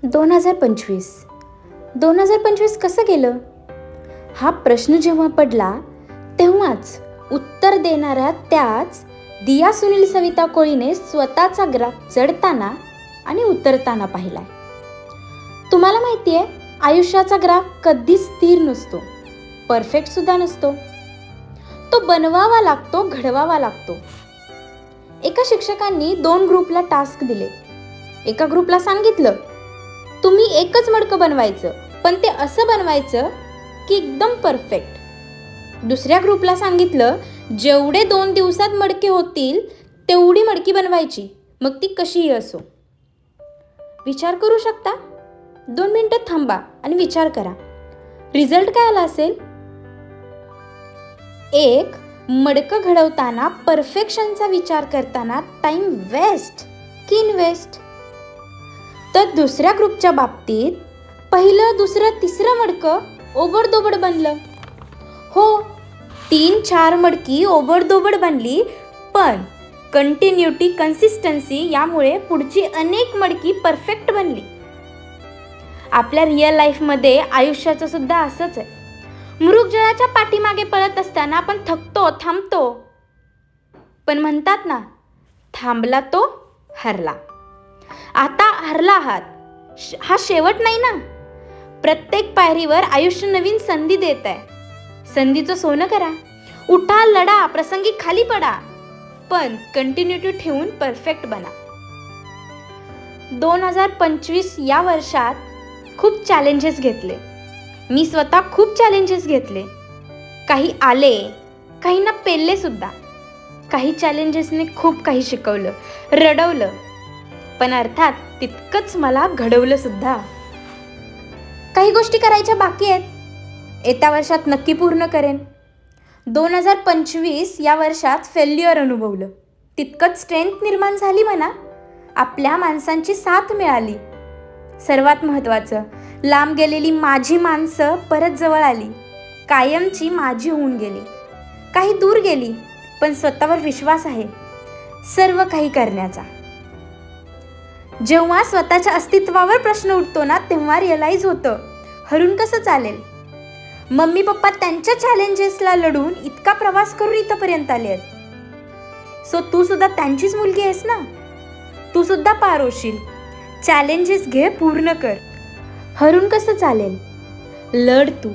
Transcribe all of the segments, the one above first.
2025 कसं गेलं? हा प्रश्न जेव्हा पडला तेव्हाच उत्तर देणाऱ्या त्याच दिया सुनील सविता कोळीने स्वतःचा ग्राफ चढताना आणि उतरताना पाहिलाय. तुम्हाला माहिती आहे, आयुष्याचा ग्राफ कधीच स्थिर नसतो, परफेक्ट सुद्धा नसतो. तो बनवावा लागतो, घडवावा लागतो. एका शिक्षकांनी 2 ग्रुपला टास्क दिले. एका ग्रुपला सांगितलं, तुम्ही एकच मडकं बनवायचं, पण ते असं बनवायचं की एकदम परफेक्ट. दुसऱ्या ग्रुपला सांगितलं, जेवढे 2 दिवसात मडके होतील तेवढी मडकी बनवायची, मग ती कशीही असो. विचार करू शकता? 2 मिनिटं थांबा आणि विचार करा, रिझल्ट काय आला असेल? एक मडकं घडवताना परफेक्शनचा विचार करताना टाइम वेस्ट की इन्वेस्ट. तर दुसऱ्या ग्रुपच्या बाबतीत पहिलं, दुसरं, तिसरं मडकं ओबडधोबड बनलं. हो, 3-4 मडकी ओबडधोबड बनली, पण कंटिन्युटी, कन्सिस्टन्सी यामुळे पुढची अनेक मडकी परफेक्ट बनली. आपल्या रिअल लाईफमध्ये आयुष्याचं सुद्धा असंच आहे. मृगजळाच्या पाठीमागे पळत असताना आपण थकतो, थांबतो, पण म्हणतात ना, थांबला तो हरला. आता हरला आहात, हा शेवट नाही ना. प्रत्येक पायरीवर आयुष्य नवीन संधी देत आहे. संधीचं सोनं करा, उठा, लढा, प्रसंगी खाली पडा, पण कंटिन्युटी ठेवून परफेक्ट बना. 2025 या वर्षात खूप चॅलेंजेस घेतले. मी स्वतः खूप चॅलेंजेस घेतले. काही आले, काहींना पेलले सुद्धा. काही चॅलेंजेसने खूप काही शिकवलं, रडवलं, पण अर्थात तितकंच मला घडवलं सुद्धा. काही गोष्टी करायच्या बाकी आहेत, येत्या वर्षात नक्की पूर्ण करेन. 2025 या वर्षात फेल्युअर अनुभवलं, तितकंच स्ट्रेंथ निर्माण झाली म्हणा. आपल्या माणसांची साथ मिळाली. सर्वात महत्त्वाचं, लांब गेलेली माझी माणसं परत जवळ आली, कायमची माझी होऊन गेली. काही दूर गेली, पण स्वतःवर विश्वास आहे सर्व काही करण्याचा. जेव्हा स्वतःच्या अस्तित्वावर प्रश्न उठतो ना, तेव्हा रिअलाईज होतं, हरून कसं चालेल. मम्मी पप्पा त्यांच्या चॅलेंजेसला लढून इतका प्रवास करून इथंपर्यंत आले आहेत. सो तू सुद्धा त्यांचीच मुलगी आहेस ना, तू सुद्धा पार होशील. चॅलेंजेस घे, पूर्ण कर. हरून कसं चालेल, लढ तू.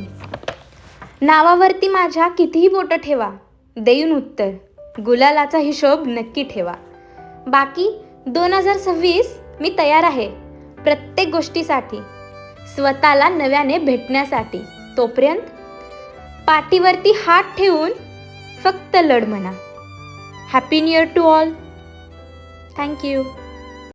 नावावरती माझ्या कितीही बोटं ठेवा, देईन उत्तर. गुलालाचा हिशोब नक्की ठेवा. बाकी 2026 मी तयार आहे प्रत्येक गोष्टीसाठी, स्वतःला नव्याने भेटण्यासाठी. तोपर्यंत पाठीवरती हात ठेवून फक्त लढ म्हणा. Happy new year to all. Thank you.